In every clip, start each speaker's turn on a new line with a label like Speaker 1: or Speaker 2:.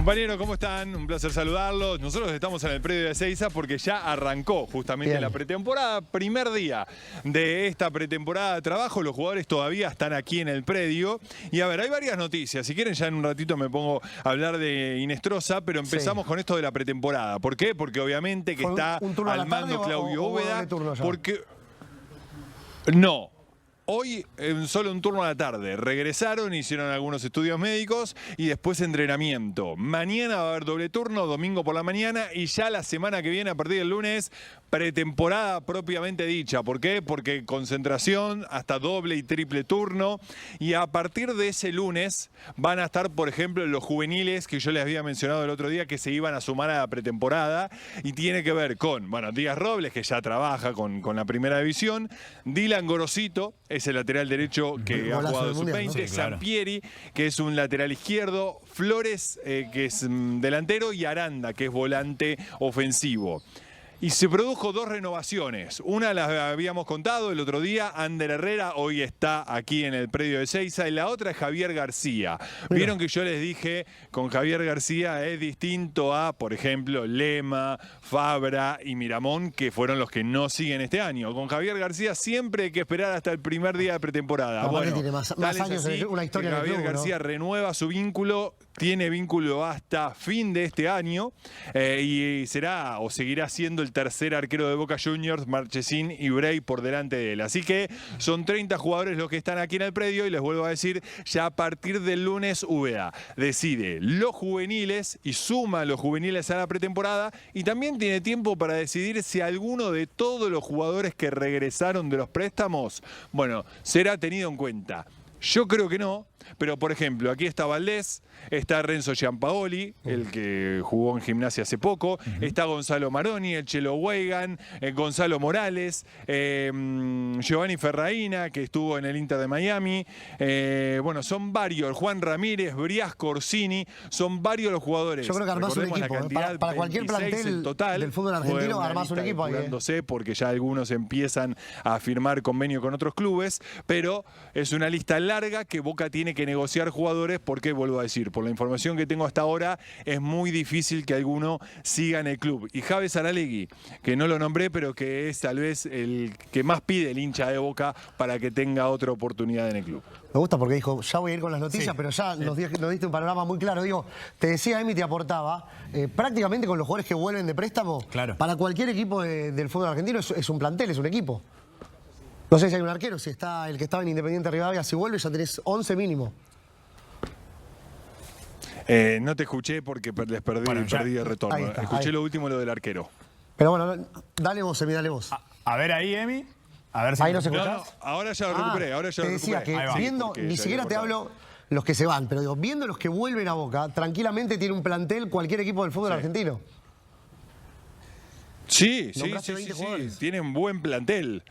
Speaker 1: Compañeros, ¿cómo están? Un placer saludarlos. Nosotros estamos en el predio de Ezeiza porque ya arrancó justamente la pretemporada. Primer día de esta pretemporada de trabajo. Los jugadores todavía están aquí en el predio. Y a ver, hay varias noticias. Si quieren, ya en un ratito me pongo a hablar de Inestrosa, pero empezamos con esto de la pretemporada. ¿Por qué? Porque obviamente que está al mando Claudio Úbeda. Porque... No. Hoy solo un turno a la tarde. Regresaron, hicieron algunos estudios médicos y después entrenamiento. Mañana va a haber doble turno, domingo por la mañana, y ya la semana que viene, a partir del lunes, pretemporada propiamente dicha. ¿Por qué? Porque concentración, hasta doble y triple turno. Y a partir de ese lunes van a estar, por ejemplo, los juveniles que yo les había mencionado el otro día que se iban a sumar a la pretemporada. Y tiene que ver con, bueno, Díaz Robles, que ya trabaja con la primera división. Dylan Gorosito, es el lateral derecho que ha jugado sub-20, ¿no? Sí, claro. Sampieri, que es un lateral izquierdo, Flores, que es delantero, y Aranda, que es volante ofensivo. Y se produjo dos renovaciones. Una la habíamos contado el otro día, Ander Herrera hoy está aquí en el predio de Ezeiza, y la otra es Javier García. Vieron que yo les dije, con Javier García es distinto a, por ejemplo, Lema, Fabra y Miramón, que fueron los que no siguen este año. Con Javier García siempre hay que esperar hasta el primer día de pretemporada.
Speaker 2: No,
Speaker 1: bueno,
Speaker 2: tiene más años de una historia
Speaker 1: Javier
Speaker 2: del club,
Speaker 1: García
Speaker 2: ¿no?
Speaker 1: renueva su vínculo, tiene vínculo hasta fin de este año, y será o seguirá siendo el tercer arquero de Boca Juniors, Marchesín y Bray por delante de él. Así que son 30 jugadores los que están aquí en el predio, y les vuelvo a decir, ya a partir del lunes Úbeda decide los juveniles y suma a los juveniles a la pretemporada, y también tiene tiempo para decidir si alguno de todos los jugadores que regresaron de los préstamos, bueno, será tenido en cuenta. Yo creo que no, pero por ejemplo, aquí está Valdés, está Renzo Giampaoli, el que jugó en Gimnasia hace poco, está Gonzalo Maroni, el Chelo Weigan, Gonzalo Morales, Giovanni Ferraina, que estuvo en el Inter de Miami, bueno, son varios, Juan Ramírez, Brias Corsini, son varios los jugadores.
Speaker 2: Yo creo que armás un equipo, para cualquier plantel
Speaker 1: total,
Speaker 2: del fútbol argentino armás un equipo.
Speaker 1: Porque ya algunos empiezan a firmar convenio con otros clubes, pero es una lista larga que Boca tiene que negociar jugadores porque, vuelvo a decir, por la información que tengo hasta ahora, es muy difícil que alguno siga en el club. Y Javes Saralegui, que no lo nombré, pero que es tal vez el que más pide el hincha de Boca para que tenga otra oportunidad en el club.
Speaker 2: Me gusta porque dijo, ya voy a ir con las noticias, pero ya nos diste un panorama muy claro. Digo, te decía, Emi te aportaba, prácticamente con los jugadores que vuelven de préstamo, para cualquier equipo del fútbol argentino es un plantel, es un equipo. No sé si hay un arquero, si está el que estaba en Independiente Rivadavia, si vuelve ya tenés 11 mínimo.
Speaker 1: No te escuché porque les perdí el retorno. Escuché lo último, lo del arquero.
Speaker 2: Pero bueno, dale vos, Emi, dale vos.
Speaker 3: A ver ahí, Emi. A ver si
Speaker 2: ahí no se escuchás.
Speaker 1: No, ahora ya lo recuperé,
Speaker 2: Te decía que viendo, ni siquiera te hablo los que se van, pero digo, viendo los que vuelven a Boca, tranquilamente tiene un plantel cualquier equipo del fútbol argentino.
Speaker 1: Sí, tienen buen plantel.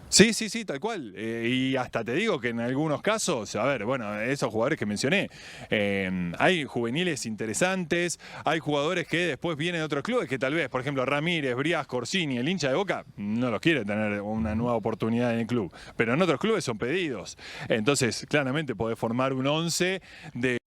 Speaker 1: Sí, tal cual. Y hasta te digo que en algunos casos, a ver, bueno, esos jugadores que mencioné, hay juveniles interesantes, hay jugadores que después vienen de otros clubes que tal vez, por ejemplo, Ramírez, Brias, Corsini, el hincha de Boca, no los quiere tener una nueva oportunidad en el club, pero en otros clubes son pedidos. Entonces, claramente podés formar un 11 de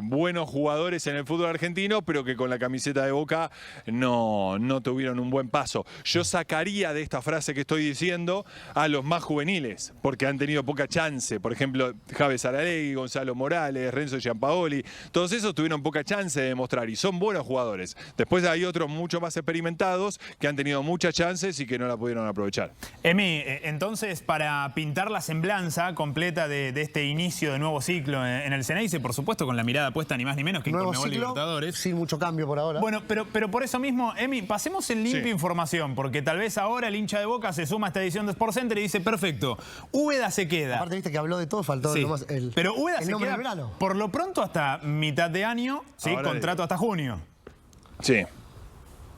Speaker 1: buenos jugadores en el fútbol argentino, pero que con la camiseta de Boca no tuvieron un buen paso. Yo sacaría de esta frase que estoy diciendo a los más juveniles, porque han tenido poca chance. Por ejemplo, Javes Saralegui, Gonzalo Morales, Renzo Giampaoli, todos esos tuvieron poca chance de demostrar y son buenos jugadores. Después hay otros mucho más experimentados que han tenido muchas chances y que no la pudieron aprovechar.
Speaker 3: Emi, entonces, para pintar la semblanza completa de este inicio de nuevo ciclo en el Ceneice, por supuesto con la mirada puesta ni más ni menos que en Conmebol Libertadores.
Speaker 2: Sin mucho cambio por ahora.
Speaker 3: Bueno, pero por eso mismo, Emi, pasemos en limpio información, porque tal vez ahora el hincha de Boca se suma a esta edición de SportsCenter y dice, perfecto, Úbeda se queda.
Speaker 2: Aparte viste que habló de todo, faltó nomás el
Speaker 3: pero Úbeda se queda
Speaker 2: verano.
Speaker 3: Por lo pronto hasta mitad de año, contrato hasta junio.
Speaker 1: Sí.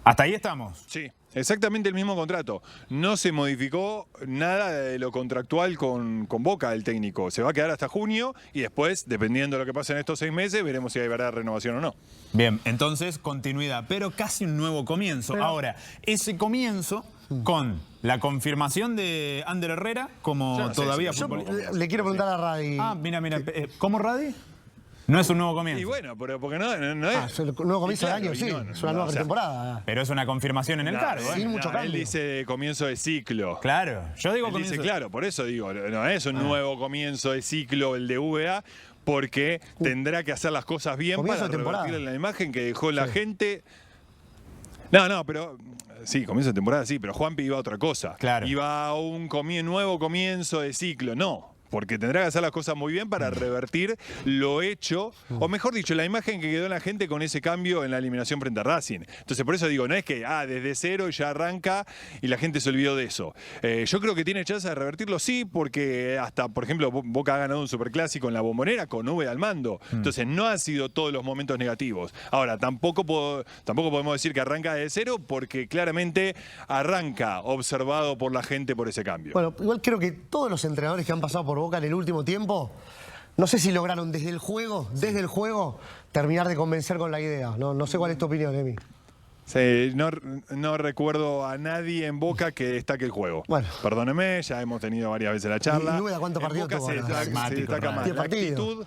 Speaker 3: Hasta ahí estamos.
Speaker 1: Sí. Exactamente el mismo contrato. No se modificó nada de lo contractual con Boca del técnico. Se va a quedar hasta junio y después, dependiendo de lo que pase en estos 6 meses, veremos si hay verdad renovación o no.
Speaker 3: Bien, entonces continuidad, pero casi un nuevo comienzo. Ahora, ese comienzo con la confirmación de Ander Herrera como todavía futbolista.
Speaker 2: Le quiero preguntar a Radi.
Speaker 3: Mira, ¿cómo Radi? No es un nuevo comienzo.
Speaker 1: Y bueno, pero porque no es...
Speaker 2: un nuevo comienzo de año, sí. Es una nueva pretemporada.
Speaker 3: Pero es una confirmación en el cargo.
Speaker 2: Sin mucho cambio.
Speaker 1: Él dice comienzo de ciclo.
Speaker 3: Claro, yo digo comienzo.
Speaker 1: Dice, claro, por eso digo, no es un nuevo comienzo de ciclo el de VA, porque tendrá que hacer las cosas bien para revertir la imagen que dejó la gente. No, pero... Sí, comienzo de temporada, sí, pero Juanpi iba a otra cosa.
Speaker 3: Claro.
Speaker 1: Iba a un nuevo comienzo de ciclo. No, porque tendrá que hacer las cosas muy bien para revertir lo hecho, o mejor dicho, la imagen que quedó en la gente con ese cambio en la eliminación frente a Racing. Entonces, por eso digo, no es que desde cero ya arranca y la gente se olvidó de eso. Yo creo que tiene chance de revertirlo, sí, porque hasta, por ejemplo, Boca ha ganado un superclásico en la Bombonera con Nube al mando. Entonces, no han sido todos los momentos negativos. Ahora, tampoco podemos decir que arranca desde cero, porque claramente arranca observado por la gente por ese cambio.
Speaker 2: Bueno, igual creo que todos los entrenadores que han pasado por Boca en el último tiempo, no sé si lograron desde el juego, terminar de convencer con la idea. No sé cuál es tu opinión, Emi.
Speaker 1: Sí, no recuerdo a nadie en Boca que destaque el juego. Bueno. Perdóneme, ya hemos tenido varias veces la charla.
Speaker 2: ¿Y Nubeda cuántos partidos tuvo?
Speaker 1: Se destaca más la actitud.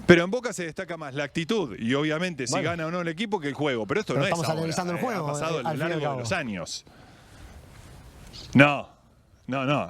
Speaker 1: Pero en Boca se destaca más la actitud y obviamente si gana o no el equipo que el juego. Pero esto no
Speaker 2: estamos analizando el juego.
Speaker 1: Ha pasado a lo largo de los años. No,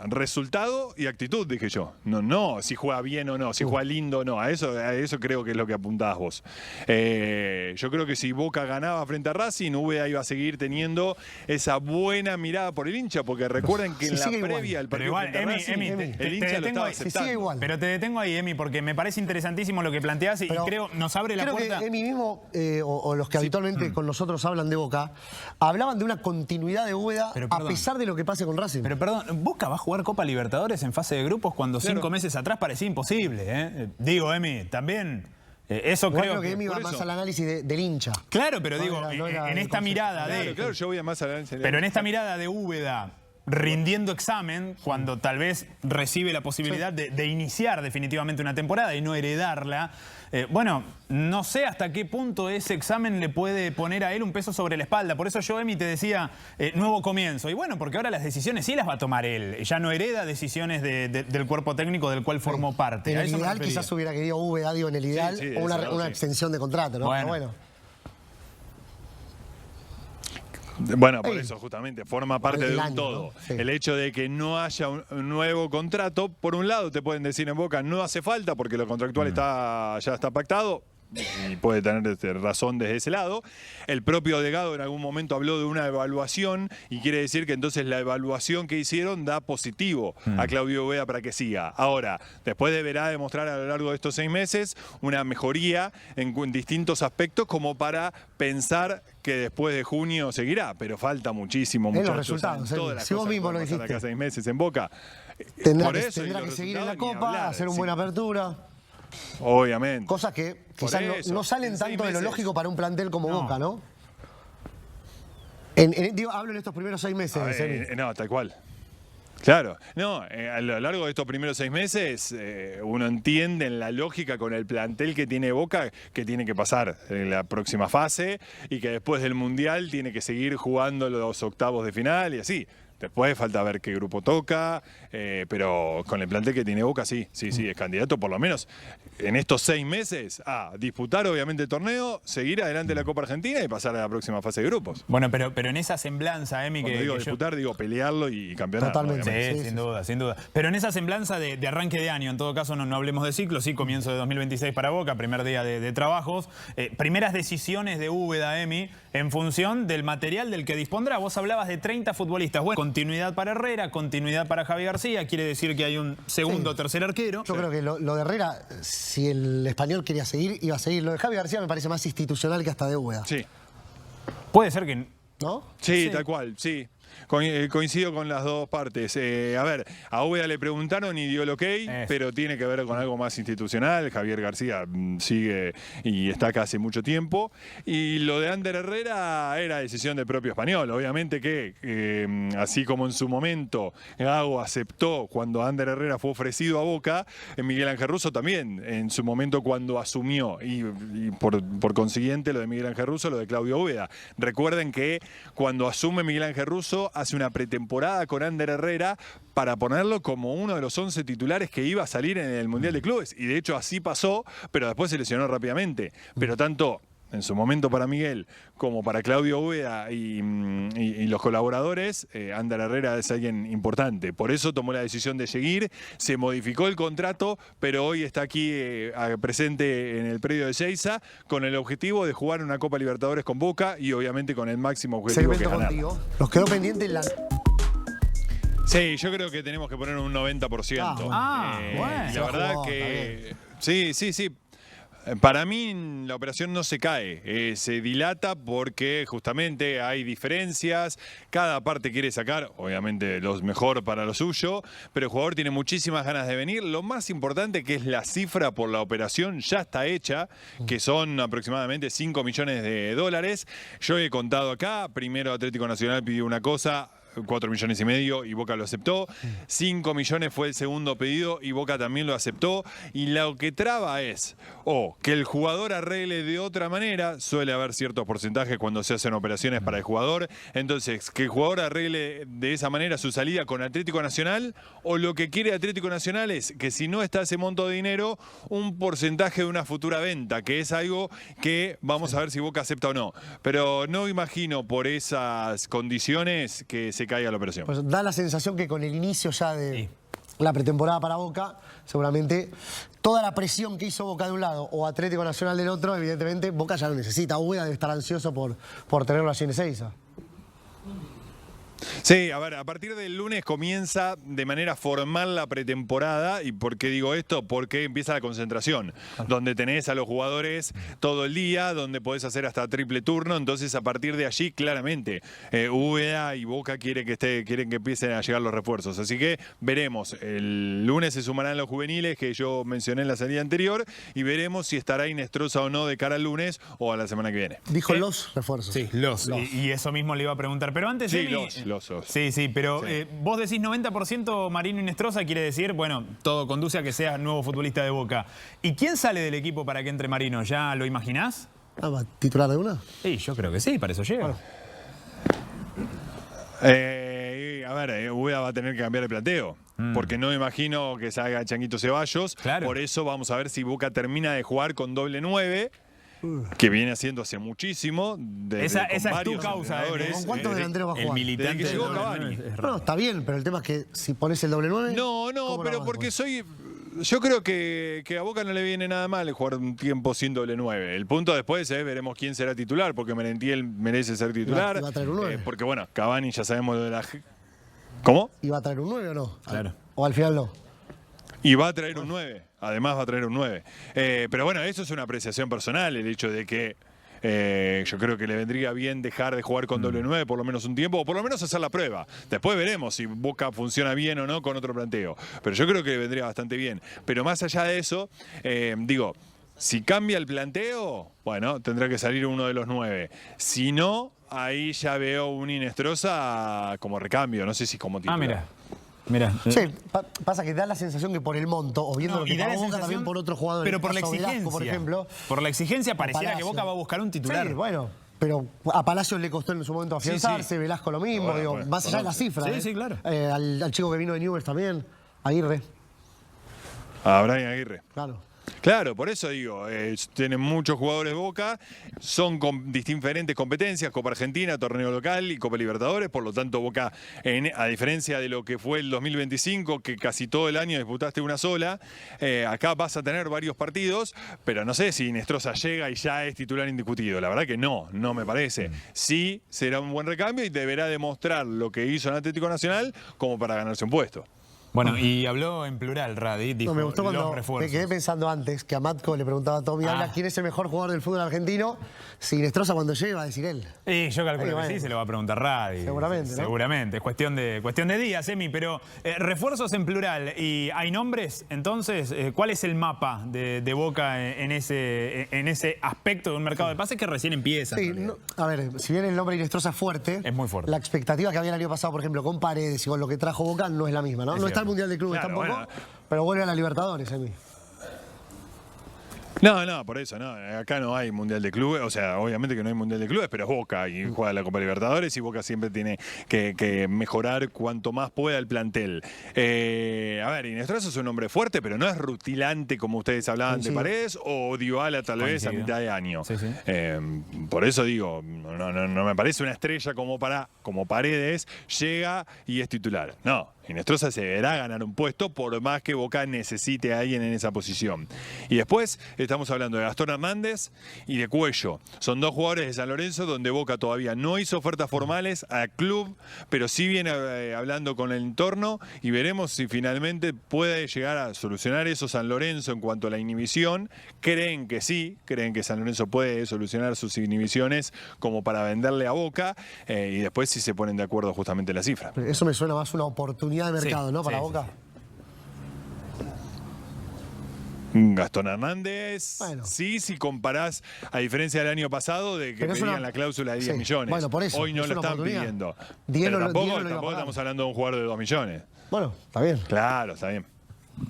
Speaker 1: resultado y actitud, dije yo. No, si juega bien o no, si juega lindo o no. A eso creo que es lo que apuntabas vos. Yo creo que si Boca ganaba frente a Racing, Nubeda iba a seguir teniendo esa buena mirada por el hincha, porque recuerden que en la previa al partido frente a Racing, el hincha lo estaba aceptando.
Speaker 3: Pero te detengo ahí, Emi, porque me parece interesantísimo lo que planteás y creo nos abre la puerta.
Speaker 2: Creo que Emi mismo, o los que habitualmente con nosotros hablan de Boca, hablaban de una continuidad de Nubeda a pesar de lo que pase con Racing.
Speaker 3: Pero perdón, Boca va a jugar Copa Libertadores en fase de grupos cuando 5 meses atrás parecía imposible. Digo, Emi, también eso creo
Speaker 2: que Emi va más al análisis del hincha.
Speaker 3: Claro, pero digo, en esta mirada de...
Speaker 1: Claro, yo voy a más al análisis.
Speaker 3: Pero en esta mirada de Úbeda rindiendo examen, cuando tal vez recibe la posibilidad de iniciar definitivamente una temporada y no heredarla. Bueno, no sé hasta qué punto ese examen le puede poner a él un peso sobre la espalda. Por eso yo, Emi, te decía nuevo comienzo. Y bueno, porque ahora las decisiones sí las va a tomar él. Ya no hereda decisiones del cuerpo técnico del cual formó parte.
Speaker 2: En el ideal quizás hubiera querido Úbeda, digo, en el ideal, una extensión de contrato, ¿no? Bueno.
Speaker 1: Bueno, por eso justamente forma parte de un todo. ¿No? Sí. El hecho de que no haya un nuevo contrato, por un lado te pueden decir en Boca no hace falta porque lo contractual ya está pactado. Y puede tener razón desde ese lado. El propio Delgado en algún momento habló de una evaluación y quiere decir que entonces la evaluación que hicieron da positivo a Claudio Úbeda para que siga. Ahora, después deberá demostrar a lo largo de estos 6 meses una mejoría en distintos aspectos como para pensar que después de junio seguirá, pero falta muchísimo, muchachos.
Speaker 2: Los resultados, si vos mismo lo dijiste.
Speaker 1: Acá 6 meses en Boca.
Speaker 2: Tendrá que seguir en la Copa, hacer una buena apertura.
Speaker 1: Obviamente.
Speaker 2: Cosas que quizás no salen tanto de lo lógico para un plantel como Boca, ¿no? Hablo en estos primeros 6 meses.
Speaker 1: No, tal cual. Claro. No, a lo largo de estos primeros 6 meses uno entiende en la lógica con el plantel que tiene Boca que tiene que pasar en la próxima fase y que después del Mundial tiene que seguir jugando los octavos de final y así. Después falta ver qué grupo toca, pero con el plantel que tiene Boca sí, es candidato por lo menos en estos 6 meses a disputar obviamente el torneo, seguir adelante la Copa Argentina y pasar a la próxima fase de grupos.
Speaker 3: Bueno, pero en esa semblanza, Emi,
Speaker 1: cuando digo disputar, digo pelearlo y campeonar.
Speaker 2: Totalmente.
Speaker 3: Sí, sin duda. Pero en esa semblanza de arranque de año, en todo caso no hablemos de ciclo, sí, comienzo de 2026 para Boca, primer día de trabajos, primeras decisiones de Úbeda, Emi, en función del material del que dispondrá. Vos hablabas de 30 futbolistas. Bueno, continuidad para Herrera, continuidad para Javi García, quiere decir que hay un segundo o tercer arquero.
Speaker 2: Yo creo que lo de Herrera, si el Español quería seguir, iba a seguir. Lo de Javi García me parece más institucional que hasta de Úbeda.
Speaker 1: Sí.
Speaker 3: Puede ser que...
Speaker 2: ¿No?
Speaker 1: Sí, tal cual, sí. Coincido con las dos partes. A ver, a Úbeda le preguntaron y dio el ok, pero tiene que ver con algo más institucional. Javier García sigue y está acá hace mucho tiempo. Y lo de Ander Herrera era decisión del propio Español. Obviamente que, así como en su momento Gago aceptó cuando Ander Herrera fue ofrecido a Boca, Miguel Ángel Russo también, en su momento cuando asumió. Y por consiguiente, lo de Miguel Ángel Russo, lo de Claudio Úbeda. Recuerden que cuando asume Miguel Ángel Russo, Gallardo hace una pretemporada con Ander Herrera para ponerlo como uno de los 11 titulares que iba a salir en el Mundial de Clubes. Y de hecho así pasó, pero después se lesionó rápidamente. Pero tanto en su momento para Miguel como para Claudio Úbeda y los colaboradores, Ander Herrera es alguien importante. Por eso tomó la decisión de seguir, se modificó el contrato, pero hoy está aquí presente en el predio de Ezeiza con el objetivo de jugar una Copa Libertadores con Boca y obviamente con el máximo objetivo que es ganar.
Speaker 2: Nos quedó pendiente la...
Speaker 1: Sí, yo creo que tenemos que poner un 90%.
Speaker 3: Bueno.
Speaker 1: La verdad que... Sí. Para mí la operación no se cae, se dilata porque justamente hay diferencias, cada parte quiere sacar, obviamente lo mejor para lo suyo, pero el jugador tiene muchísimas ganas de venir. Lo más importante que es la cifra por la operación ya está hecha, que son aproximadamente 5 millones de dólares. Yo he contado acá, primero Atlético Nacional pidió una cosa, 4,5 millones y Boca lo aceptó. 5 millones fue el segundo pedido y Boca también lo aceptó. Y lo que traba es que el jugador arregle de otra manera. Suele haber ciertos porcentajes cuando se hacen operaciones para el jugador. Entonces, que el jugador arregle de esa manera su salida con Atlético Nacional, o lo que quiere Atlético Nacional es que si no está ese monto de dinero, un porcentaje de una futura venta, que es algo que vamos a ver si Boca acepta o no. Pero no imagino por esas condiciones que se caiga la operación.
Speaker 2: Pues da la sensación que con el inicio ya de la pretemporada para Boca, seguramente toda la presión que hizo Boca de un lado o Atlético Nacional del otro, evidentemente Boca ya lo necesita. Úbeda debe estar ansioso por tenerlo allí en Ezeiza.
Speaker 1: Sí, a ver, a partir del lunes comienza de manera formal la pretemporada. ¿Y por qué digo esto? Porque empieza la concentración, donde tenés a los jugadores todo el día, donde podés hacer hasta triple turno. Entonces, a partir de allí, claramente, Úbeda y Boca quieren que empiecen a llegar los refuerzos. Así que veremos. El lunes se sumarán los juveniles que yo mencioné en la salida anterior y veremos si estará Inestrosa o no de cara al lunes o a la semana que viene.
Speaker 2: Dijo los refuerzos.
Speaker 3: Sí, los. Y eso mismo le iba a preguntar. Pero antes,
Speaker 1: sí,
Speaker 3: Emi, Sí, pero vos decís 90% Marino Inestrosa, quiere decir, bueno, todo conduce a que seas nuevo futbolista de Boca. ¿Y quién sale del equipo para que entre Marino? ¿Ya lo imaginás?
Speaker 2: ¿Titular de una?
Speaker 3: Sí, yo creo que sí, para eso llega.
Speaker 1: A ver, Úbeda va a tener que cambiar el planteo. Porque no me imagino que salga Changuito Ceballos.
Speaker 3: Claro.
Speaker 1: Por eso vamos a ver si Boca termina de jugar con doble 9. Que viene haciendo hace muchísimo.
Speaker 3: Esa es tu causa.
Speaker 2: ¿Con cuántos delanteros va a jugar?
Speaker 3: El militante
Speaker 1: que llegó Cavani.
Speaker 2: No, está bien, pero el tema es que si pones el doble 9...
Speaker 1: No, pero porque yo creo que a Boca no le viene nada mal jugar un tiempo sin doble 9. El punto después veremos quién será titular, porque Merentiel merece ser titular.
Speaker 2: ¿Iba a traer un 9?
Speaker 1: Porque bueno, Cavani ya sabemos de la... ¿Cómo?
Speaker 2: ¿Iba a traer un 9 o no?
Speaker 3: Claro.
Speaker 2: ¿O al final no?
Speaker 1: Y va a traer un 9, además va a traer un 9. Pero bueno, eso es una apreciación personal, el hecho de que yo creo que le vendría bien dejar de jugar con doble 9 por lo menos un tiempo, o por lo menos hacer la prueba. Después veremos si Boca funciona bien o no con otro planteo. Pero yo creo que le vendría bastante bien. Pero más allá de eso, digo, si cambia el planteo, bueno, tendrá que salir uno de los 9. Si no, ahí ya veo un Inestrosa como recambio, no sé si como titular.
Speaker 3: Mira.
Speaker 2: Sí, pasa que da la sensación que por el monto, o viendo lo que pagó Boca también por otros jugadores.
Speaker 3: Pero por la exigencia,
Speaker 2: Velasco, por ejemplo.
Speaker 3: Por la exigencia pareciera que Boca va a buscar un titular.
Speaker 2: Sí, bueno, pero a Palacios le costó en su momento afianzarse, Velasco lo mismo, más allá de la cifra.
Speaker 3: Sí, claro.
Speaker 2: Al chico que vino de Newell's también, Aguirre.
Speaker 1: A Brian Aguirre.
Speaker 2: Claro, por
Speaker 1: eso digo, tienen muchos jugadores Boca, son con diferentes competencias, Copa Argentina, Torneo Local y Copa Libertadores, por lo tanto Boca, a diferencia de lo que fue el 2025, que casi todo el año disputaste una sola, acá vas a tener varios partidos, pero no sé si Inestrosa llega y ya es titular indiscutido, la verdad que no me parece. Sí será un buen recambio y deberá demostrar lo que hizo en Atlético Nacional como para ganarse un puesto.
Speaker 3: Bueno, y habló en plural, Radi, dijo
Speaker 2: me gustó cuando
Speaker 3: los refuerzos.
Speaker 2: me quedé pensando antes que a Matko le preguntaba a Tommy Habla quién es el mejor jugador del fútbol argentino. Si Inestrosa cuando llegue va a decir él.
Speaker 3: Yo calculo que sí, se lo va a preguntar Radi.
Speaker 2: Seguramente, ¿no?
Speaker 3: Seguramente, es cuestión de días, Emi, pero refuerzos en plural. ¿Y hay nombres? Entonces, ¿cuál es el mapa de Boca en ese aspecto de un mercado de pases que recién empieza?
Speaker 2: Sí, a ver, si bien el nombre Inestrosa es fuerte,
Speaker 3: es muy fuerte.
Speaker 2: La expectativa que había el año pasado, por ejemplo, con Paredes y con lo que trajo Boca no es la misma, ¿no? No está el Mundial de Clubes tampoco, pero vuelve a la Libertadores, Emi.
Speaker 1: No, por eso, no. Acá no hay Mundial de Clubes, o sea, obviamente que no hay Mundial de Clubes, pero es Boca y juega la Copa Libertadores y Boca siempre tiene que mejorar cuanto más pueda el plantel. A ver, Inestrosa es un hombre fuerte, pero no es rutilante como ustedes hablaban de Paredes o Dybala tal vez a mitad de año. Por eso digo, no me parece una estrella como Paredes, llega y es titular. No. Inestrosa se deberá ganar un puesto por más que Boca necesite a alguien en esa posición. Y después estamos hablando de Gastón Hernández y de Cuello. Son dos jugadores de San Lorenzo donde Boca todavía no hizo ofertas formales al club, pero sí viene hablando con el entorno y veremos si finalmente puede llegar a solucionar eso San Lorenzo en cuanto a la inhibición. Creen que sí, creen que San Lorenzo puede solucionar sus inhibiciones como para venderle a Boca y después si se ponen de acuerdo justamente la cifra.
Speaker 2: Eso me suena más una oportunidad de mercado, ¿no? Para Boca.
Speaker 1: Gastón Hernández, bueno. Sí, si comparás, a diferencia del año pasado, de que pedían la cláusula de 10 millones.
Speaker 2: Bueno, por eso.
Speaker 1: Hoy no lo están pidiendo. Pero tampoco estamos hablando de un jugador de 2 millones.
Speaker 2: Bueno, está bien.
Speaker 1: Claro, está bien.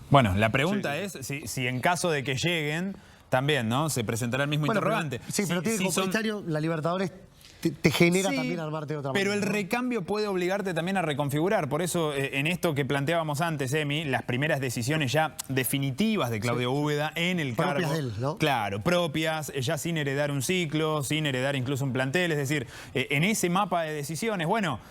Speaker 3: Bueno, la pregunta es si en caso de que lleguen, también, ¿no? Se presentará el mismo interrogante.
Speaker 2: Pero tiene como comentario, la Libertadores te genera también armarte de otra manera.
Speaker 3: Pero el recambio puede obligarte también a reconfigurar. Por eso, en esto que planteábamos antes, Emi, las primeras decisiones ya definitivas de Claudio Úbeda en el cargo.
Speaker 2: Propias de él, ¿no?
Speaker 3: Claro, propias, ya sin heredar un ciclo, sin heredar incluso un plantel. Es decir, en ese mapa de decisiones, bueno,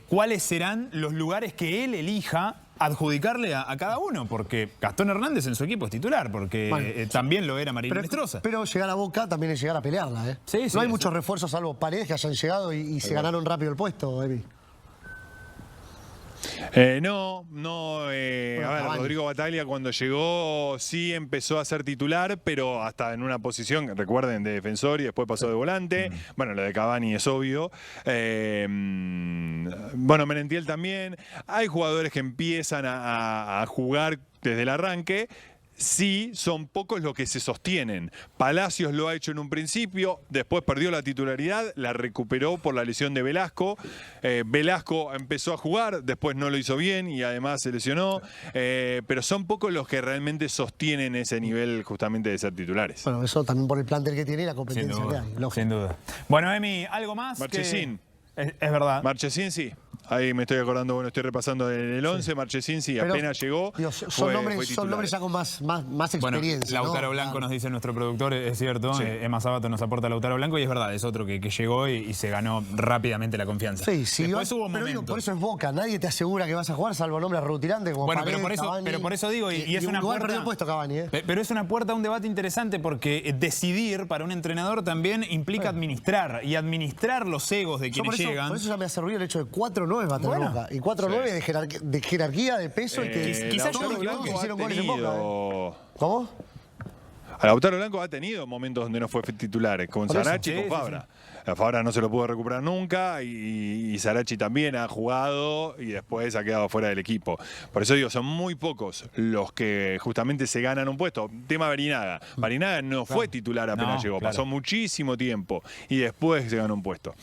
Speaker 3: ¿cuáles serán los lugares que él elija adjudicarle a cada uno? Porque Gastón Hernández en su equipo es titular, porque también lo era Marín Inestrosa.
Speaker 2: Pero llegar a Boca también es llegar a pelearla, ¿eh? No hay muchos refuerzos, salvo Paredes, que hayan llegado y se ganaron rápido el puesto, Emi.
Speaker 1: A ver, Rodrigo Bataglia cuando llegó sí empezó a ser titular, pero hasta en una posición, recuerden, de defensor y después pasó de volante. Bueno, lo de Cavani es obvio. Bueno, Merentiel también. Hay jugadores que empiezan a jugar desde el arranque. Sí, son pocos los que se sostienen. Palacios lo ha hecho en un principio, después perdió la titularidad, la recuperó por la lesión de Velasco. Velasco empezó a jugar, después no lo hizo bien y además se lesionó. Pero son pocos los que realmente sostienen ese nivel justamente de ser titulares.
Speaker 2: Bueno, eso también por el plantel que tiene y la competencia que hay.
Speaker 3: Sin duda. Bueno, Emi, ¿algo más?
Speaker 1: Marchesín.
Speaker 3: Es verdad.
Speaker 1: Marchesín sí. Ahí me estoy acordando, bueno, estoy repasando el 11, Marchesín sí, apenas llegó.
Speaker 2: Son nombres ya con más experiencia.
Speaker 3: Bueno, Lautaro Blanco nos dice nuestro productor, es cierto, Emma Sabato nos aporta Lautaro Blanco y es verdad, es otro que llegó y se ganó rápidamente la confianza.
Speaker 2: Después hubo momentos. Por eso es Boca, nadie te asegura que vas a jugar salvo nombres rutilante como Paredes,
Speaker 3: pero por eso digo, y es una puerta.
Speaker 2: Perdió puesto Cavani,
Speaker 3: Pero es una puerta a un debate interesante porque decidir para un entrenador también implica administrar y administrar los egos de quienes llegan.
Speaker 2: Por eso ya me hace ruido el hecho de 4-9 va a tener Boca. Y 4-9 de jerarquía, de peso y que
Speaker 3: quizás
Speaker 2: todos que hicieron goles en Boca. ¿Cómo?
Speaker 1: Lautaro Blanco ha tenido momentos donde no fue titular, con Sarachi y con Fabra. Fabra no se lo pudo recuperar nunca y Sarachi también ha jugado y después ha quedado fuera del equipo. Por eso digo, son muy pocos los que justamente se ganan un puesto. Tema Barinaga. Barinaga no fue titular apenas llegó, pasó muchísimo tiempo y después se ganó un puesto.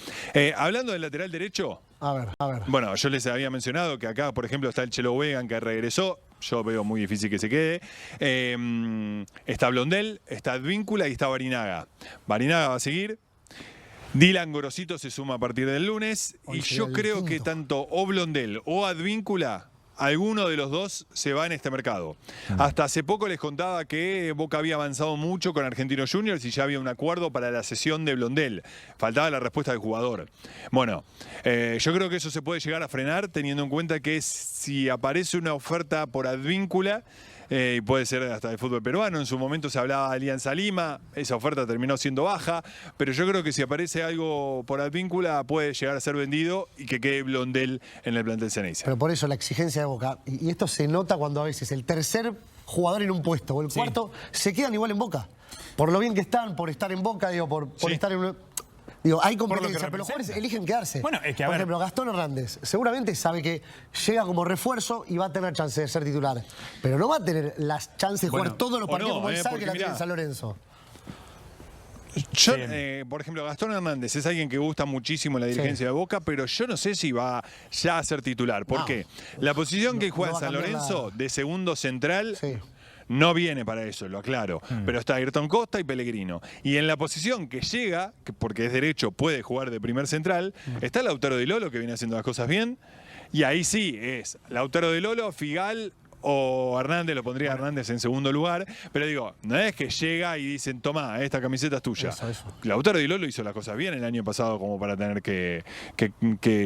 Speaker 1: Hablando del lateral derecho.
Speaker 2: A ver.
Speaker 1: Bueno, yo les había mencionado que acá, por ejemplo, está el Chelo Vegan que regresó. Yo veo muy difícil que se quede. Está Blondel, está Advíncula y está Barinaga. Barinaga va a seguir. Dylan Gorosito se suma a partir del lunes. Y yo creo que tanto o Blondel o Advíncula, alguno de los dos se va en este mercado. Hasta hace poco les contaba que Boca había avanzado mucho con Argentinos Juniors y ya había un acuerdo para la cesión de Blondel. Faltaba la respuesta del jugador. Bueno, yo creo que eso se puede llegar a frenar teniendo en cuenta que si aparece una oferta por Advíncula, y puede ser hasta del fútbol peruano, en su momento se hablaba de Alianza Lima, esa oferta terminó siendo baja, pero yo creo que si aparece algo por Advíncula puede llegar a ser vendido y que quede Blondel en el plantel Ceneice.
Speaker 2: Pero por eso la exigencia de Boca, y esto se nota cuando a veces el tercer jugador en un puesto o el cuarto se quedan igual en Boca, por lo bien que están, por estar en Boca, por estar en un... Digo, hay competencia, pero los jugadores eligen quedarse.
Speaker 3: Bueno, es que,
Speaker 2: por ejemplo, Gastón Hernández seguramente sabe que llega como refuerzo y va a tener chance de ser titular. Pero no va a tener las chances de jugar todos los partidos como él sabe que la tiene en San Lorenzo.
Speaker 1: Yo, por ejemplo, Gastón Hernández es alguien que gusta muchísimo la dirigencia de Boca, pero yo no sé si va ya a ser titular. ¿Por qué? La posición que juega en San Lorenzo de segundo central no viene para eso, lo aclaro. Pero está Ayrton Costa y Pellegrino. Y en la posición que llega, porque es derecho, puede jugar de primer central, está Lautaro Di Lolo, que viene haciendo las cosas bien. Y ahí sí es Lautaro Di Lolo, Figal o Hernández, lo pondría Hernández en segundo lugar, pero digo, no es que llega y dicen, toma, esta camiseta es tuya. Eso. Lautaro Di Lolo hizo las cosas bien el año pasado como para tener que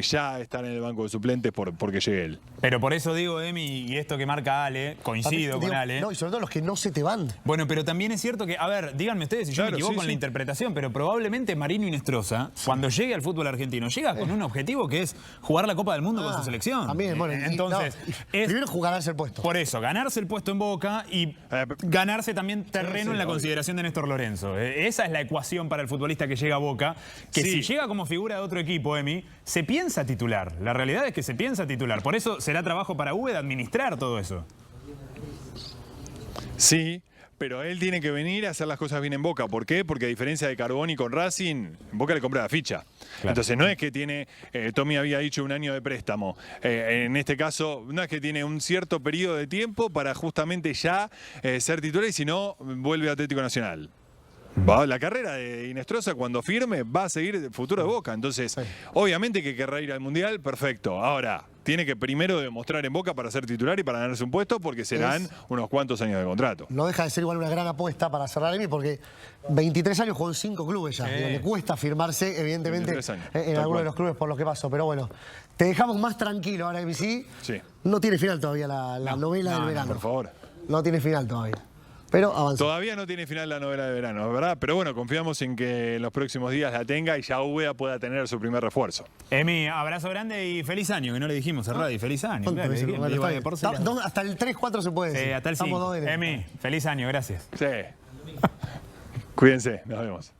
Speaker 1: ya estar en el banco de suplentes porque llegue él.
Speaker 3: Pero por eso digo, Emi, y esto que marca Ale, coincido con Ale.
Speaker 2: No, y sobre todo los que no se te van.
Speaker 3: Bueno, pero también es cierto que, a ver, díganme ustedes si yo me equivoco en la interpretación, pero probablemente Marino Inestrosa, cuando llegue al fútbol argentino, llega con un objetivo que es jugar la Copa del Mundo con su selección.
Speaker 2: También, bueno,
Speaker 3: entonces,
Speaker 2: primero ganarse el puesto.
Speaker 3: Por eso, ganarse el puesto en Boca y ganarse también terreno en la consideración de Néstor Lorenzo. Esa es la ecuación para el futbolista que llega a Boca, que si llega como figura de otro equipo, Emi, se piensa titular. La realidad es que se piensa titular. Por eso será trabajo para Úbeda administrar todo eso.
Speaker 1: Sí, pero él tiene que venir a hacer las cosas bien en Boca. ¿Por qué? Porque a diferencia de Carboni con Racing, Boca le compra la ficha. Claro. Entonces no es que tiene, Tommy había dicho 1 año de préstamo. En este caso, no es que tiene un cierto periodo de tiempo para justamente ya ser titular y si no, vuelve a Atlético Nacional. La carrera de Inestrosa, cuando firme, va a seguir el futuro de Boca. Entonces, obviamente que querrá ir al Mundial, perfecto. Ahora, tiene que primero demostrar en Boca para ser titular y para ganarse un puesto, porque serán unos cuantos años de contrato.
Speaker 2: No deja de ser igual una gran apuesta para cerrar Emi, porque 23 años jugó en 5 clubes ya, y donde cuesta firmarse, evidentemente, en alguno de los clubes por los que pasó. Pero bueno, te dejamos más tranquilo ahora, Emi. Sí. No tiene final todavía la novela del verano.
Speaker 1: Por favor.
Speaker 2: No tiene final todavía. Pero avanza.
Speaker 1: Todavía no tiene final la novela de verano, ¿verdad? Pero bueno, confiamos en que en los próximos días la tenga y ya Úbeda pueda tener su primer refuerzo.
Speaker 3: Emi, abrazo grande y feliz año, que no le dijimos a Radio. Feliz año.
Speaker 2: Hasta el 3-4 se puede decir.
Speaker 3: Hasta el 5. Emi, feliz año, gracias.
Speaker 1: Sí. Cuídense, nos vemos.